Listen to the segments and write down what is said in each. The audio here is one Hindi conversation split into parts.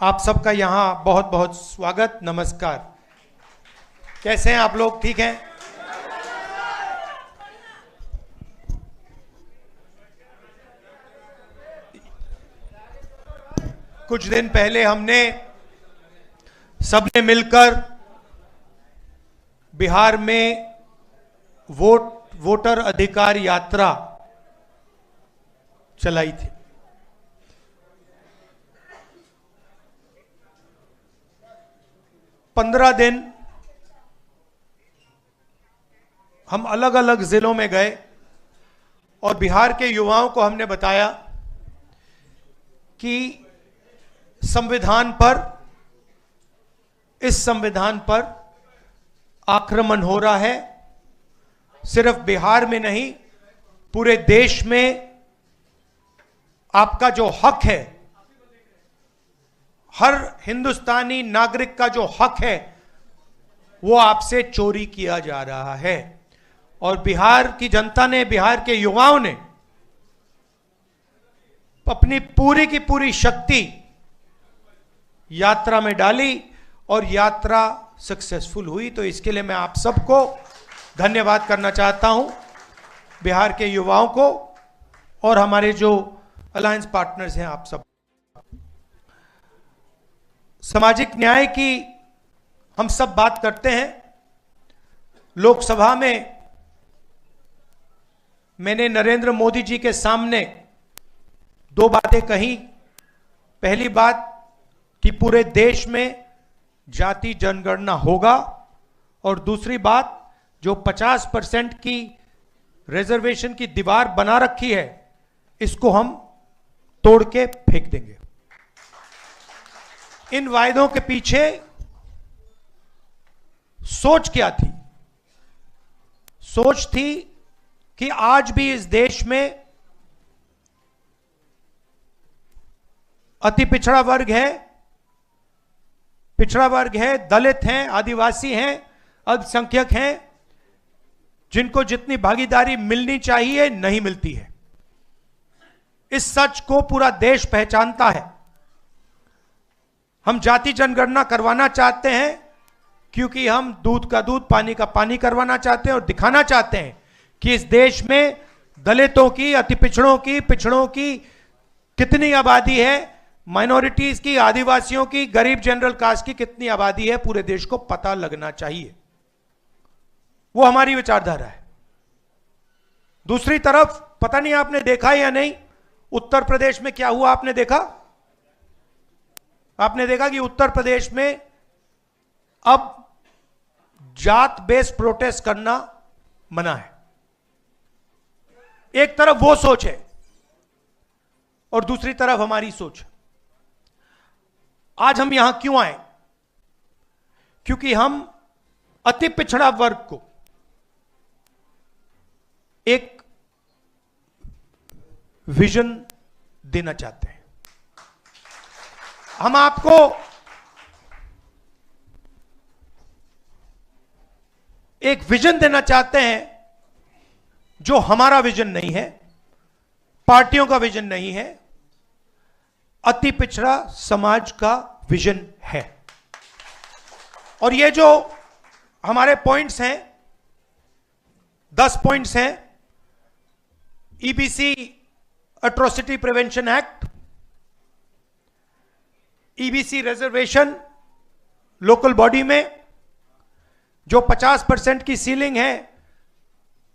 आप सबका यहाँ बहुत बहुत स्वागत, नमस्कार। कैसे हैं आप लोग? ठीक हैं? कुछ दिन पहले हमने सबने मिलकर बिहार में वोटर अधिकार यात्रा चलाई थी। पंद्रह दिन हम अलग अलग जिलों में गए और बिहार के युवाओं को हमने बताया कि इस संविधान पर आक्रमण हो रहा है। सिर्फ बिहार में नहीं, पूरे देश में आपका जो हक है, हर हिंदुस्तानी नागरिक का जो हक है, वो आपसे चोरी किया जा रहा है। और बिहार की जनता ने, बिहार के युवाओं ने अपनी पूरी की पूरी शक्ति यात्रा में डाली और यात्रा सक्सेसफुल हुई। तो इसके लिए मैं आप सबको धन्यवाद करना चाहता हूं, बिहार के युवाओं को और हमारे जो अलायंस पार्टनर्स हैं, आप सब। सामाजिक न्याय की हम सब बात करते हैं। लोकसभा में मैंने नरेंद्र मोदी जी के सामने दो बातें कही। पहली बात कि पूरे देश में जाति जनगणना होगा, और दूसरी बात जो 50% की रिजर्वेशन की दीवार बना रखी है, इसको हम तोड़ के फेंक देंगे। इन वायदों के पीछे सोच क्या थी? सोच थी कि आज भी इस देश में अति पिछड़ा वर्ग है, दलित हैं, आदिवासी हैं, अल्पसंख्यक हैं, जिनको जितनी भागीदारी मिलनी चाहिए नहीं मिलती है। इस सच को पूरा देश पहचानता है। हम जाति जनगणना करवाना चाहते हैं क्योंकि हम दूध का दूध, पानी का पानी करवाना चाहते हैं और दिखाना चाहते हैं कि इस देश में दलितों की, अति पिछड़ों की कितनी आबादी है, माइनॉरिटीज की, आदिवासियों की, गरीब जनरल कास्ट की कितनी आबादी है, पूरे देश को पता लगना चाहिए। वो हमारी विचारधारा है। दूसरी तरफ, पता नहीं आपने देखा या नहीं, उत्तर प्रदेश में क्या हुआ? आपने देखा कि उत्तर प्रदेश में अब जात बेस्ड प्रोटेस्ट करना मना है। एक तरफ वो सोच है और दूसरी तरफ हमारी सोच है। आज हम यहां क्यों आए? क्योंकि हम अति पिछड़ा वर्ग को एक विजन देना चाहते हैं। हम आपको एक विजन देना चाहते हैं जो हमारा विजन नहीं है, पार्टियों का विजन नहीं है, अति पिछड़ा समाज का विजन है। और ये जो हमारे पॉइंट्स हैं, 10 पॉइंट्स हैं। EBC atrocity prevention act, EBC reservation local body में जो 50% की सीलिंग है,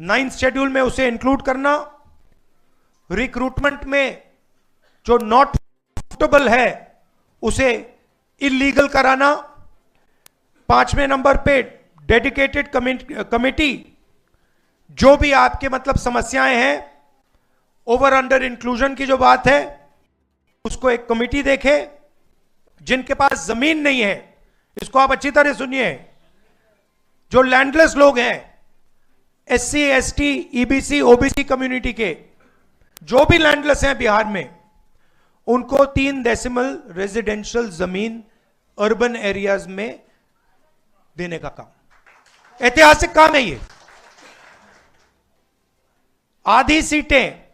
9th शेड्यूल में उसे इंक्लूड करना, रिक्रूटमेंट में जो नॉट सूटेबल है उसे इलीगल कराना, 5वें नंबर पे डेडिकेटेड कमेटी, जो भी आपके मतलब समस्याएं हैं, ओवर अंडर इंक्लूजन की जो बात है, उसको एक कमेटी देखे। जिनके पास जमीन नहीं है, इसको आप अच्छी तरह सुनिए, जो लैंडलेस लोग हैं, SC, ST, EBC, OBC community के जो भी लैंडलेस हैं बिहार में, उनको 3 डेसिमल रेजिडेंशियल जमीन अर्बन एरियाज में देने का काम, ऐतिहासिक काम है ये। आधी सीटें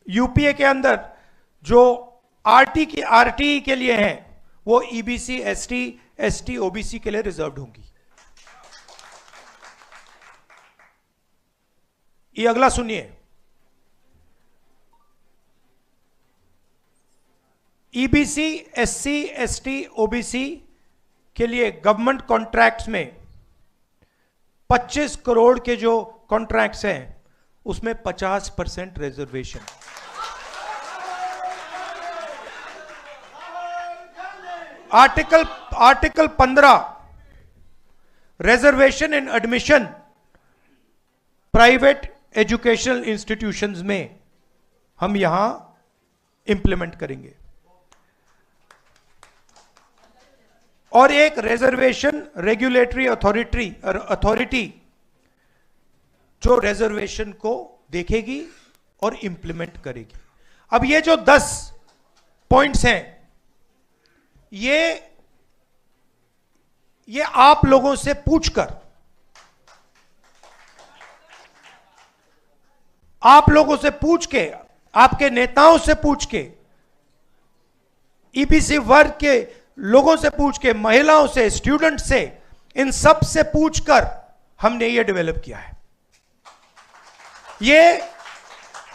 यूपीए के अंदर जो आरटी के लिए हैं, वो ईबीसी, एसटी, एसटी, ओबीसी के लिए रिजर्व्ड होंगी। ये अगला सुनिए, ईबीसी, एससी, एसटी, ओबीसी के लिए गवर्नमेंट कॉन्ट्रैक्ट्स में 25 करोड़ के जो कॉन्ट्रैक्ट्स हैं उसमें 50% रिजर्वेशन। आर्टिकल 15 रिजर्वेशन इन एडमिशन प्राइवेट एजुकेशनल इंस्टीट्यूशंस में हम यहां इंप्लीमेंट करेंगे। और एक रिजर्वेशन रेगुलेटरी अथॉरिटी जो रिजर्वेशन को देखेगी और इंप्लीमेंट करेगी। अब ये जो 10 पॉइंट्स हैं, ये आप लोगों से पूछकर, आप लोगों से पूछ के, आपके नेताओं से पूछ के, ईबीसी वर्ग के लोगों से पूछ के, महिलाओं से, स्टूडेंट से, इन सब से पूछकर हमने ये डेवलप किया है। ये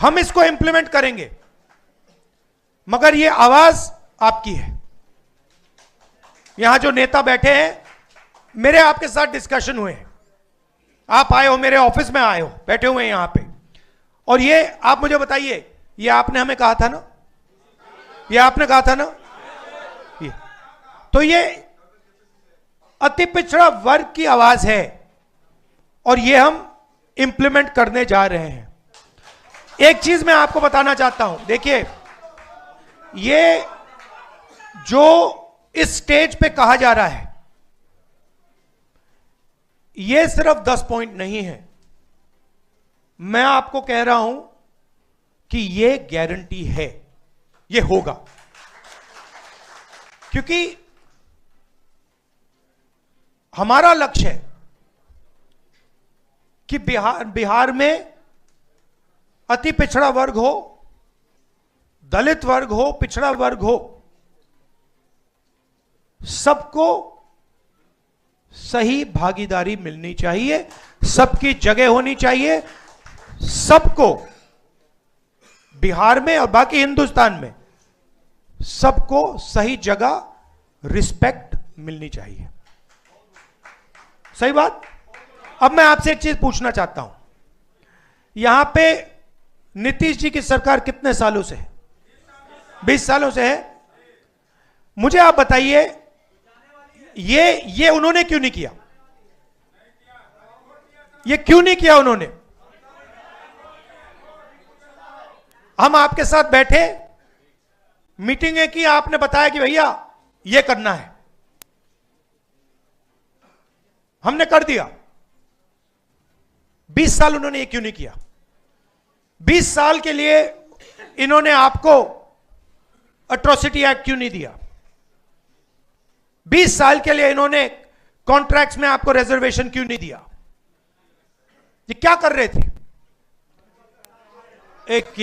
हम इसको इंप्लीमेंट करेंगे, मगर ये आवाज आपकी है। यहां जो नेता बैठे हैं, मेरे आपके साथ डिस्कशन हुए हैं, आप आए हो, मेरे ऑफिस में आए हो, बैठे हुए हैं यहां पे, और ये आप मुझे बताइए, ये आपने हमें कहा था ना, ये आपने कहा था ना, ये तो ये अति पिछड़ा वर्ग की आवाज है और ये हम इंप्लीमेंट करने जा रहे हैं। एक चीज मैं आपको बताना चाहता हूं, देखिए, ये जो इस स्टेज पे कहा जा रहा है, ये सिर्फ 10 पॉइंट नहीं है। मैं आपको कह रहा हूं कि ये गारंटी है, ये होगा, क्योंकि हमारा लक्ष्य है कि बिहार में अति पिछड़ा वर्ग हो, दलित वर्ग हो, पिछड़ा वर्ग हो, सबको सही भागीदारी मिलनी चाहिए, सबकी जगह होनी चाहिए, सबको बिहार में और बाकी हिंदुस्तान में सबको सही जगह रिस्पेक्ट मिलनी चाहिए। सही बात। अब मैं आपसे एक चीज पूछना चाहता हूं, यहां पे नीतीश जी की सरकार कितने सालों से है? 20 सालों से है। मुझे आप बताइए, ये उन्होंने क्यों नहीं किया? ये क्यों नहीं किया उन्होंने? हम आपके साथ बैठे, मीटिंगें की, आपने बताया कि भैया ये करना है, हमने कर दिया। 20 साल उन्होंने ये क्यों नहीं किया? 20 साल के लिए इन्होंने आपको एट्रोसिटी एक्ट क्यों नहीं दिया? 20 साल के लिए इन्होंने कॉन्ट्रैक्ट्स में आपको रिजर्वेशन क्यों नहीं दिया? ये क्या कर रहे थे? एक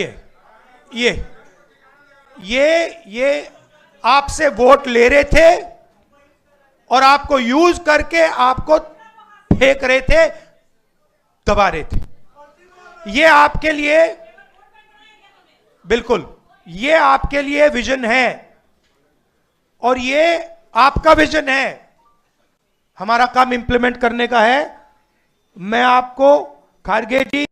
ये आपसे वोट ले रहे थे और आपको यूज करके आपको फेंक रहे थे, दबा रहे थे। ये आपके लिए, बिल्कुल, ये आपके लिए विजन है और ये आपका विजन है। हमारा काम इंप्लीमेंट करने का है। मैं आपको, खारगे जी,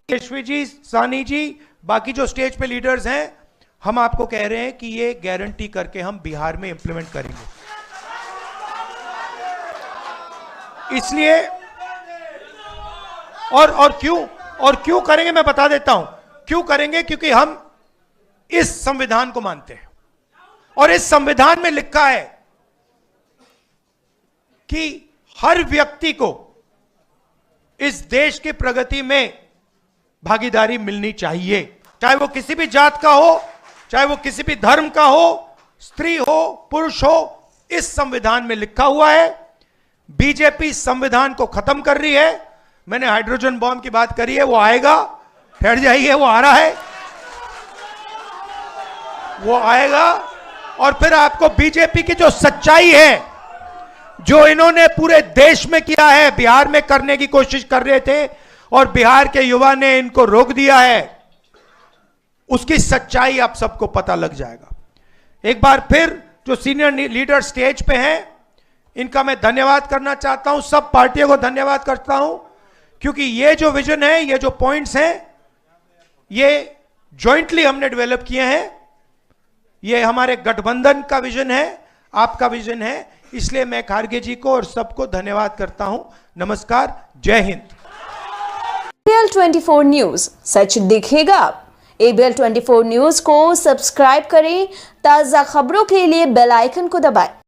केशवी जी, सानी जी, बाकी जो स्टेज पे लीडर्स हैं, हम आपको कह रहे हैं कि ये गारंटी करके हम बिहार में इंप्लीमेंट करेंगे। इसलिए और क्यों करेंगे, मैं बता देता हूं क्यों करेंगे। क्योंकि हम इस संविधान को मानते हैं और इस संविधान में लिखा है कि हर व्यक्ति को इस देश की प्रगति में भागीदारी मिलनी चाहिए, चाहे वो किसी भी जात का हो, चाहे वो किसी भी धर्म का हो, स्त्री हो, पुरुष हो। इस संविधान में लिखा हुआ है। बीजेपी संविधान को खत्म कर रही है। मैंने हाइड्रोजन बॉम्ब की बात करी है, वो आएगा, ठहर जाइए, वो आ रहा है। वो आएगा और फिर आपको बीजेपी की जो सच्चाई है, जो इन्होंने पूरे देश में किया है, बिहार में करने की कोशिश कर रहे थे और बिहार के युवा ने इनको रोक दिया है, उसकी सच्चाई आप सबको पता लग जाएगा। एक बार फिर जो सीनियर लीडर स्टेज पे हैं, इनका मैं धन्यवाद करना चाहता हूं, सब पार्टियों को धन्यवाद करता हूं, क्योंकि ये जो विजन है, ये जो पॉइंट्स हैं, ये जॉइंटली हमने डेवलप किए हैं। ये हमारे गठबंधन का विजन है, आपका विजन है, इसलिए मैं खारगे जी को और सबको धन्यवाद करता हूं। नमस्कार, जय हिंद। ABL 24 न्यूज, सच दिखेगा। ABL 24 न्यूज को सब्सक्राइब करें, ताजा खबरों के लिए बेल आइकन को दबाएं।